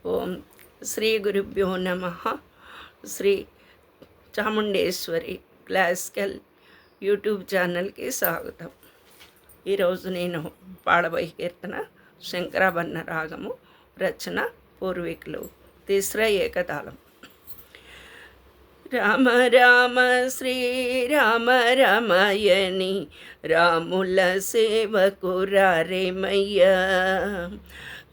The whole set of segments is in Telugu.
ఓం శ్రీ గురుభ్యో నమః. శ్రీ చాముండేశ్వరి క్లాసికల్ యూట్యూబ్ ఛానల్కి స్వాగతం. ఈరోజు నేను పాడబోయే కీర్తన శంకరాభరణ రాగము, రచన పూర్వీకులు, తిస్ర ఏకతాళం. రామ రామ శ్రీరామ రమయని రాముల సేవకు రారేమయ్యా.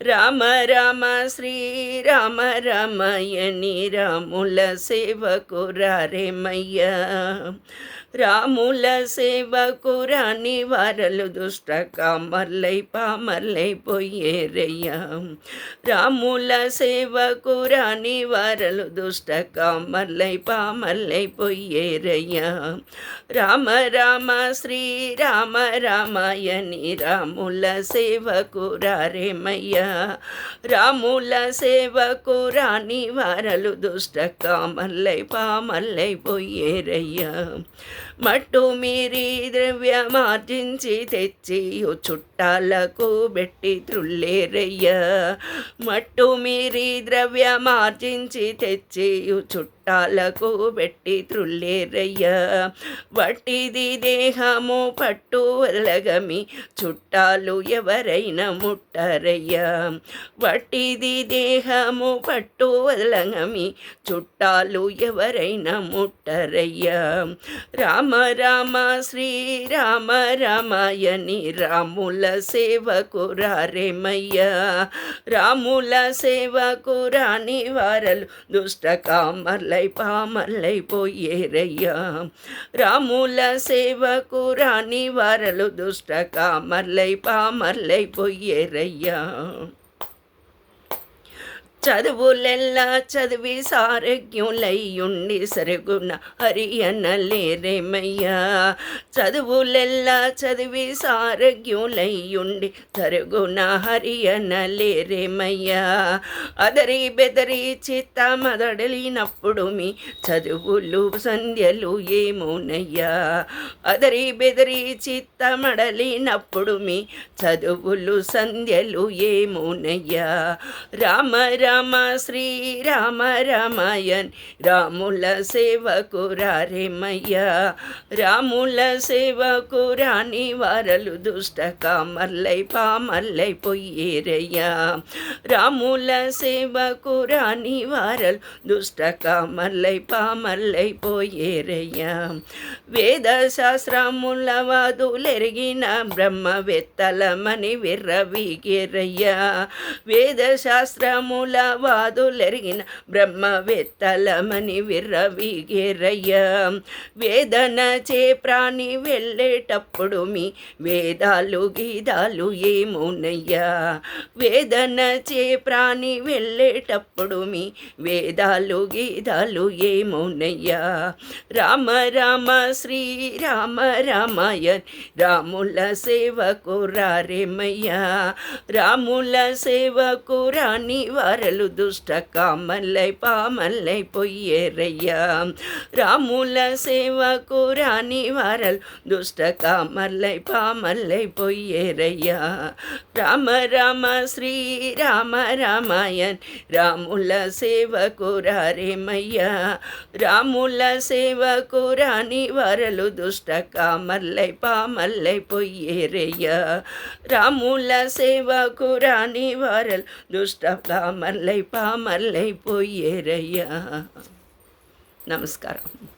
రామ రామ శ్రీరామ రమయని రాముల సేవకు రారేమయ్యా. రాముల సేవకు రాని వారలు దుష్ట కామర్లై పామర్లై పోయేరయ్యా. రాముల సేవకు రాని వారలు దుష్ట కామర్లై పామర్లై పోయేరయ్యా. రామ రామ శ్రీరామ రామాయణి రాముల సేవకు రారేమయ్యా. రాముల సేవకు రాని వారలు దుష్ట కామర్లై పామర్లై పోయేరయ్యా. మట్టు మీరి ద్రవ్యమార్జించి తెచ్చి చుట్టాలకు పెట్టి త్రుల్లేరయ్యా. మట్టు మీరి ద్రవ్యమార్జించి తెచ్చి చుట్టాలకు పెట్టి త్రుల్లేరయ్యా. వట్టిది దేహము పట్టు వదలగమి చుట్టాలు ఎవరైనా ముట్టరయ్యా. వట్టిది దేహము పట్టు వదలగమి చుట్టాలు ఎవరైనా ముట్టరయ్యా. రామ రామ శ్రీరామ రామాయణి రాముల సేవకు రారేమయ్యా. రాముల సేవకు రాని వారలు దుష్ట కామర్లై పామర్లై పోయేరయ్యా. రాముల సేవకు రాని వారలు దుష్ట కామర్లై పామర్లై పోయేరయ్యా. చదువులెల్లా చదివి సారజ్ఞులయ్యుండి సరుగున హరి అనలేరేమయ్యా. చదువులెల్లా చదివి సారజ్ఞులయ్యుండి సరుగున హరి అనలేరేమయ్యా. అదరి బెదరి చిత్త మదడలినప్పుడు మీ చదువులు సంధ్యలు ఏమోనయ్యా. అదరి బెదరి చిత్త మడలినప్పుడు మీ చదువులు సంధ్యలు ఏమోనయ్యా. రామ రామ శ్రీరామ రామాయణ్ రాముల సేవకు రారేమయ్యా. రాముల సేవకు రాని వారలు దుష్ట కామర్లై పామర్లై పోయేరయ్యా. రాముల సేవకు రాని వారలు దుష్ట కామర్లై పామర్లై పోయేరయ్యా. వేద శాస్త్రముల వాదులెరిగిన బ్రహ్మవేత్తలమని విర్రవీగేరయ్యా. వేద శాస్త్రముల వాదులెరిగిన బ్రహ్మవేత్తలమని విర్రవీగేరయ్యా. వేదన చే ప్రాణి వెళ్ళేటప్పుడు మీ వేదాలు గీదాలు ఏమోనయ్యా. వేదన చే ప్రాణి వెళ్ళేటప్పుడు మీ వేదాలు గీదాలు ఏమోనయ్యా. రామ రామ శ్రీరామ రామాయణ్ రాముల సేవకు రారేమయ్యా. రాముల సేవకు రాని వారలు దుష్ట కామర్లై పామర్లై పోయేరయ్యా. రాముల సేవకు రాని వారలు దుష్ట కామర్లై పామర్లై పోయేరయ్యా. రామ రామ శ్రీరామ రామాయణ్ రాముల సేవకు రారేమయ్యా. రాముల సేవకు రాని వారలు దుష్ట కామర్లై పామర్లై పోయేరయ్యా. రాముల సేవకు రాని వారలు దుష్ట కామర్లై పామర్లై పోయేరయ్యా. నమస్కారం.